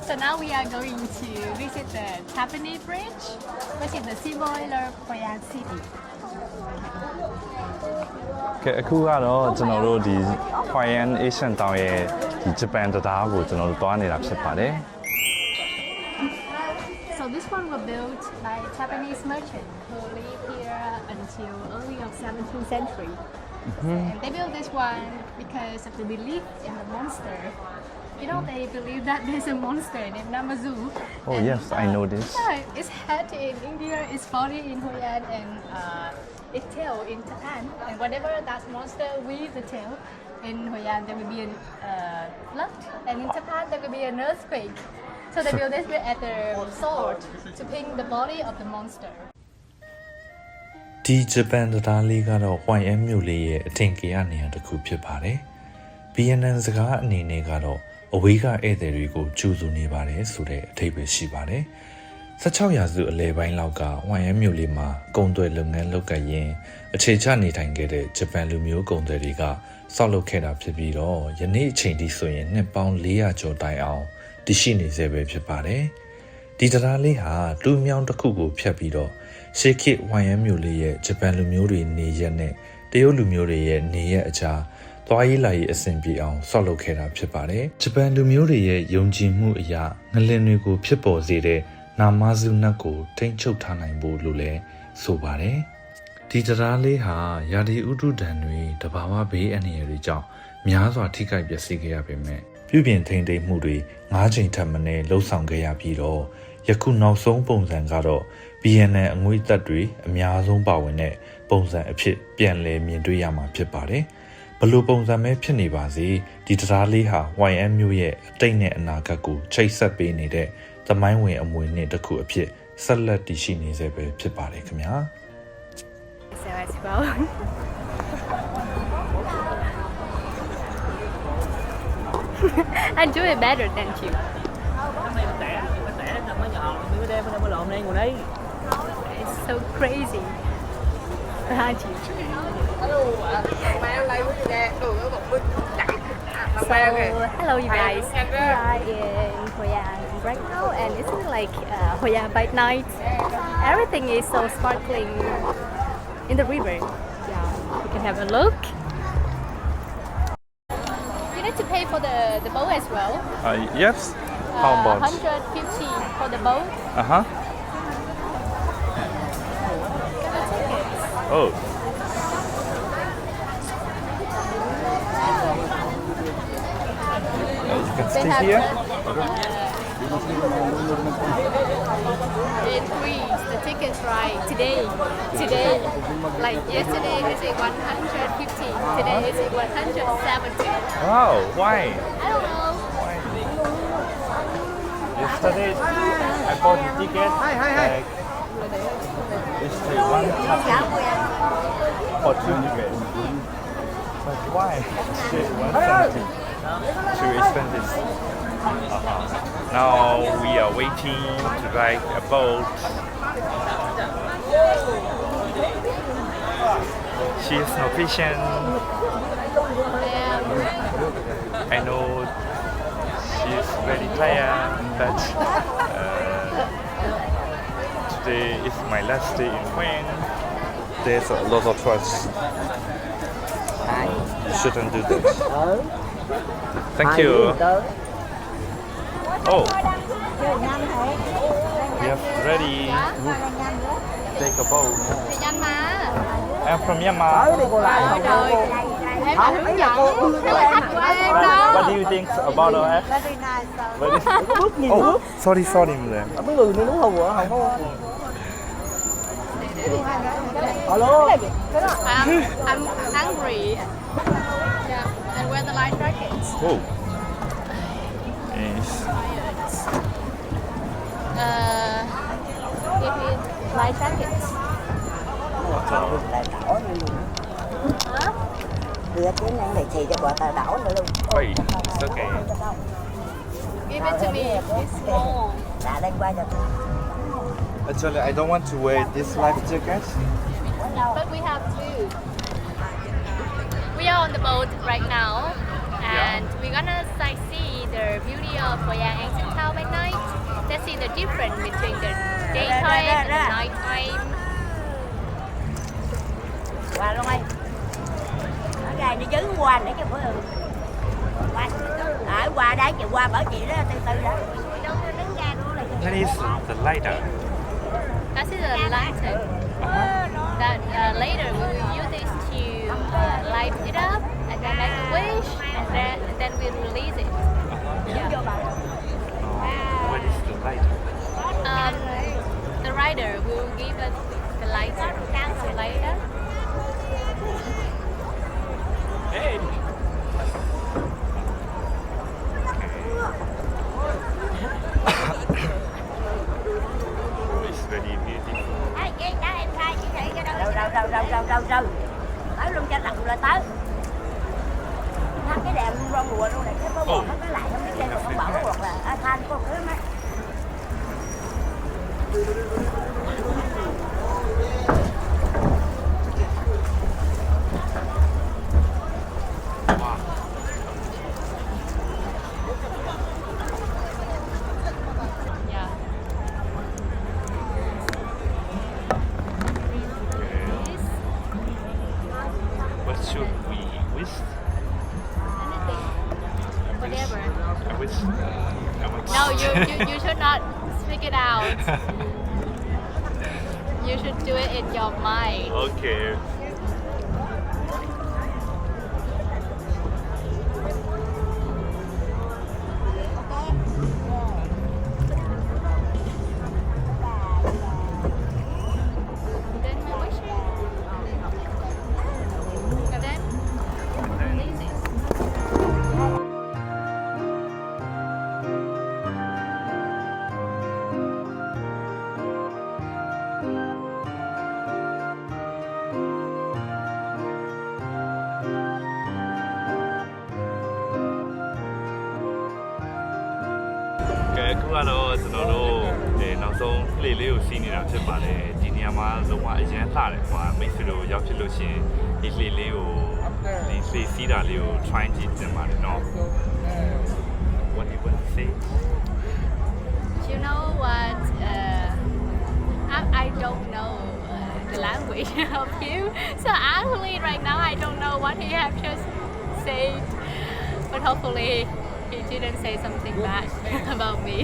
So now we are going to visit the Japanese Bridge, which is the symbol of Hoi-An City. ကဲအခုကတော့ကျွန်တော်တို့ဒီ Hoi-An Asian Town ရဲ့ဒီဂျပန်တံတားကိုကျွန်တော်တို့တွားနေတာဖြစ်ပါတယ် So this one was built by Japanese merchants who lived here until early of 17th century. And they built this one because of the belief in the monster. You know, they believe that there's a monster named Namazu. Oh and, yes, I know this. Yeah, it's head in India, it's body in Hoi-An, and its tail in Japan. And whenever that monster weaves the tail in Hoi-An, there will be a flood, and in Japan there will be an earthquake. So they built this at the sword to ping the body of the monster. ဒီဂျပန်တရားလေးကတော့ Hoi-An မြို့လေးရဲ့အထင်ကြီးနေရာတစ်ခုဖြစ်ပါတယ်။ BNN စကားအနေနဲ့ကတော့အဝေးကဧည့်သည်တွေကိုကြိုဆိုနေပါတယ်ဆိုတဲ့အဓိပ္ပာယ်ရှိပါတယ်။16ရာစုအလယ်ပိုင်းလောက်က Hoi-An မြို့လေးမှာကုန်သွယ်လုပ်ငန်းလုပ်ကိုင်ရင်းအခြေချနေထိုင်ခဲ့တဲ့ဂျပန်လူမျိုးကုန်သည်တွေကဆောက်လုပ်ခဲ့တာဖြစ်ပြီးတော့ယနေ့အချိန်ထိဆိုရင်နှစ်ပေါင်း400ကျော်တိုင်အောင်တည်ရှိနေဆဲပဲဖြစ်ပါတယ်။ဒီတရားလေးဟာလူမြောင်းတစ်ခုကိုဖြတ်ပြီးတော့ရှေးခေတ် Hoi-An မြို့လေးရဲ့ဂျပန်လူမျိုးတွေနေရက်နဲ့တရုတ်လူမျိုးတွေရဲ့နေရက်အကြားသွားရေးလာရေးအဆင်ပြေအောင်ဆောက်လုပ်ခဲ့တာဖြစ်ပါတယ်။ဂျပန်လူမျိုးတွေရဲ့ယုံကြည်မှုအရာငလင်တွေကိုဖြစ်ပေါ်စေတဲ့နာမစုနတ်ကိုထိန်းချုပ်ထားနိုင်ဖို့လို့လည်းဆိုပါတယ်။ဒီတရားလေးဟာရာသီဥတုဒဏ်တွေတဘာဝဘေးအန္တရာယ်တွေကြောင့်များစွာထိခိုက်ပျက်စီးခဲ့ရပေမဲ့ပြုပြင်ထိန်းသိမ်းမှုတွေ9ချိန်ထပ်မံလှုပ်ဆောင်ခဲ့ရပြီးတော့ယခုနောက်ဆုံးပုံစံကတော့ BNN အငွေသက်တွေအများဆုံးပါဝင်တဲ့ပုံစံအဖြစ်ပြန်လည်မြင်တွေ့ရမှာဖြစ်ပါတယ်။ဘလို့ပုံစံပဲဖြစ်နေပါစေဒီတရားလေးဟာ Hoi-An မြို့ရဲ့အတိတ်နဲ့အနာဂတ်ကိုချိတ်ဆက်ပေးနေတဲ့သမိုင်းဝင်အမွေနှစ်တစ်ခုအဖြစ်ဆက်လက်တည်ရှိနေစေပဲဖြစ်ပါတယ်ခင်ဗျာ So as well. I do it better than you. It's so crazy. So, hello you guys. We are in Hoi-An right now, and it's like Hoi-An by night. Everything is so sparkling in the river. Yeah, you can have a look. You need to pay for the boat as well. Yes. How about? 150 for the boat. Oh. You can stay here. They increase the tickets right today, like yesterday is it 150, today is it 170. Wow. Why? I don't know. Yesterday I bought the ticket. Like, it's the 170 for 2 tickets. But why? It's 170. Too expensive. Now we are waiting to ride a boat. She is no patient. I know she is very tired, but today is my last day in Hoi-An. There's a lot of trust. You shouldn't do this. Thank you. Oh, we have ready to take a boat. Thì nhanh mà. I'm from Myanmar. Trời ơi, em là hướng dẫn, thế là khách của em đó. What do you think about our app? Oh, sorry, madam. Mấy người này đúng không ạ? Không. Alo. I'm hungry. Yeah, and wear the light jackets. Oh. Yes. Give me light jackets. Hả? Đưa cái này chỉ cho bọn ta đảo nữa luôn. Wait, it's okay. Give it to me. It's small. Đã đây qua cho tôi. Actually, I don't want to wear this life jacket. But we have to. We are on the boat right now, and we're gonna sightsee the beauty of Hoi-An Ancient Town by night. different between the daytime and the nighttime. Qua luôn ơi. Ở đây đi dưới qua để cho bữa qua. Ở qua đấy chị qua bởi chị đó từ từ đó. Đâu có đứng ra luôn này. That is the lighter. That is a lantern. That later we will use this to light it up and then make a wish and then we'll release it. Yeah. What is the lighter? The rider will give us the lighter. So lighter. Hey. It's very beautiful. Ai chị đó em khai chị chạy cái đâu. Đâu. Tới luôn cho tặng rồi tới. Thắt cái đèn luôn rong rùa luôn này cái có bột cái lại không biết đây không bảo bột là than có thứ mấy. Yeah. This, What should we wish? anything, whatever. I wish. No, you should not speak it out. You should do it in your mind. Okay. Then you wish it. And then release it. Okay, အခုကတော့ကျွန်တော်တို့နောက်ဆုံးလှေလေးကိုစီးနေတာဖြစ်ပါတယ်ဒီနေရာမှာလုံးဝအရန်လှတယ်ကွာမိတ်ဆွေတို့ရောက်ဖြစ်လို့ရှိရင်ဒီလှေလေးကိုဒီလှေစီးတာလေးကို try ကြည့်တင်ပါတယ်နော် What do you want to say? You know what? I don't know the language of you, so actually right now I don't know what he have just said. But hopefully he didn't say something bad about me.